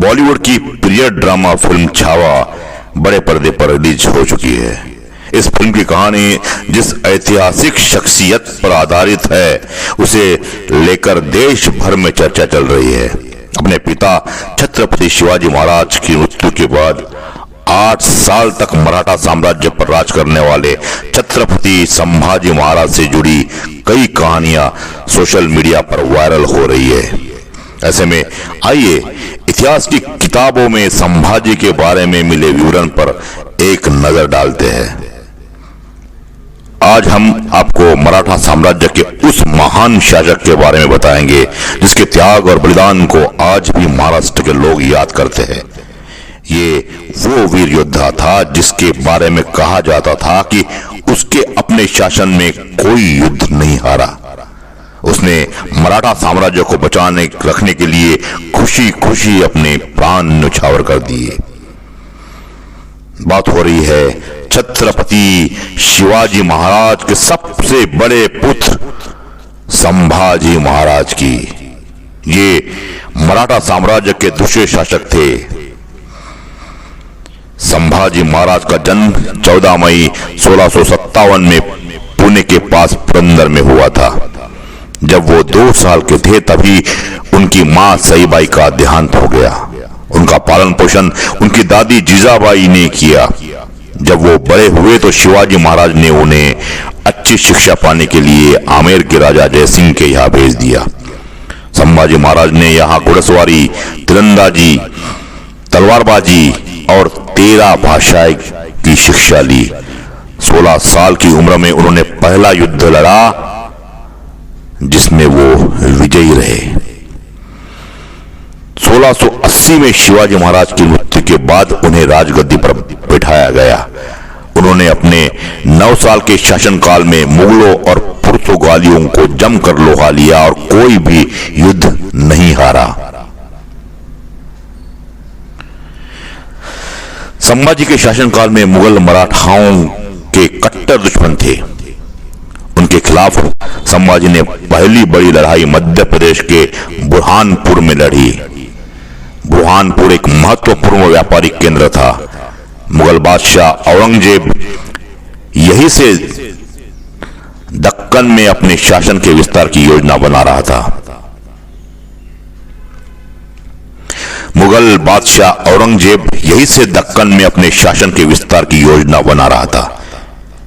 बॉलीवुड की प्रिय drama film Chhaava बड़े पर्दे पर रिलीज हो चुकी है। इस फिल्म की कहानी जिस ऐतिहासिक शख्सियत पर आधारित है, उसे लेकर देश भर में चर्चा चल रही है। अपने पिता छत्रपति शिवाजी महाराज की मृत्यु के बाद 8 साल तक मराठा साम्राज्य पर राज करने वाले छत्रपति संभाजी महाराज से जुड़ी कई कहानियां सोशल मीडिया पर वायरल हो रही है। ऐसे में आइए इतिहास की किताबों में संभाजी के बारे में मिले विवरण पर एक नजर डालते हैं। आज हम आपको मराठा साम्राज्य के उस महान शासक के बारे में बताएंगे जिसके त्याग और बलिदान को आज भी महाराष्ट्र के लोग याद करते हैं। ये वो वीर योद्धा था जिसके बारे में कहा जाता था कि उसके अपने शासन में कोई युद्ध नहीं हारा। उसने मराठा साम्राज्य को बचाने रखने के लिए खुशी खुशी अपने प्राण न्यौछावर कर दिए। बात हो रही है छत्रपति शिवाजी महाराज के सबसे बड़े पुत्र संभाजी महाराज की। ये मराठा साम्राज्य के दूसरे शासक थे। संभाजी महाराज का जन्म 14 मई 1657 में पुणे के पास पुरंदर में हुआ था। जब वो 2 साल के थे तभी उनकी मां सईबाई का देहांत हो गया। उनका पालन पोषण उनकी दादी जीजाबाई ने किया। जब वो बड़े हुए तो शिवाजी महाराज ने उन्हें अच्छी शिक्षा पाने के लिए आमेर के राजा जयसिंह के यहाँ भेज दिया। संभाजी महाराज ने यहाँ घुड़सवारी, तीरंदाजी, तलवारबाजी और 13 भाषाएं की शिक्षा ली। 16 साल की उम्र में उन्होंने पहला युद्ध लड़ा जिसमें वो विजयी रहे। 1680 में शिवाजी महाराज की मृत्यु के बाद उन्हें राजगद्दी पर बिठाया गया। उन्होंने अपने 9 साल के शासनकाल में मुगलों और पुर्तगालियों को जमकर लोहा लिया और कोई भी युद्ध नहीं हारा। संभाजी के शासनकाल में मुगल मराठाओं के कट्टर दुश्मन थे। उनके खिलाफ संभाजी ने पहली बड़ी लड़ाई मध्य प्रदेश के बुरहानपुर में लड़ी। बुरहानपुर एक महत्वपूर्ण व्यापारिक केंद्र था। मुगल बादशाह औरंगजेब यहीं से दक्कन में अपने शासन के विस्तार की योजना बना रहा था। मुगल बादशाह औरंगजेब यहीं से दक्कन में अपने शासन के विस्तार की योजना बना रहा था।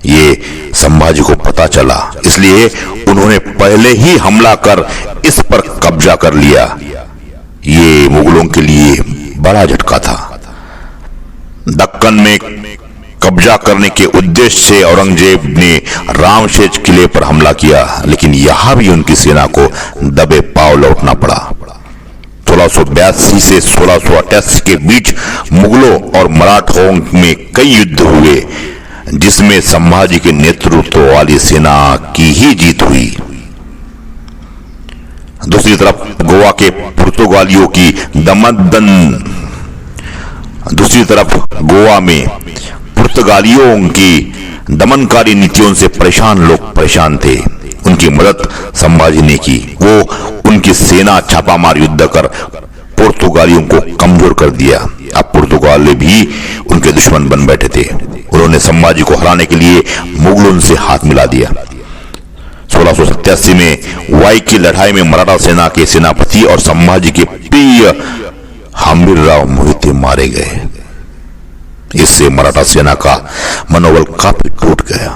ये संभाजी को पता चला, इसलिए उन्होंने पहले ही हमला कर इस पर कब्जा कर लिया। ये मुगलों के लिए बड़ा झटका था। दक्कन में कब्जा करने के उद्देश्य से औरंगजेब ने रामशेज किले पर हमला किया, लेकिन यहां भी उनकी सेना को दबे पांव लौटना पड़ा। 1682 से 1688 के बीच मुगलों और मराठों में कई युद्ध हुए जिसमें संभाजी के नेतृत्व वाली सेना की ही जीत हुई। दूसरी तरफ गोवा के पुर्तगालियों की गोवा में पुर्तगालियों की दमनकारी नीतियों से परेशान लोग परेशान थे। उनकी मदद संभाजी ने की। वो उनकी सेना छापामार युद्ध कर पुर्तगालियों को कमजोर कर दिया। अब पुर्तगाली भी उनके दुश्मन बन बैठे थे। उन्होंने संभाजी को हराने के लिए मुगलों से हाथ मिला दिया। 1687 में वाई की लड़ाई में मराठा सेना के सेनापति और संभाजी के प्रिय हंबीरराव मोहिते मारे गए। इससे मराठा सेना का मनोबल काफी टूट गया।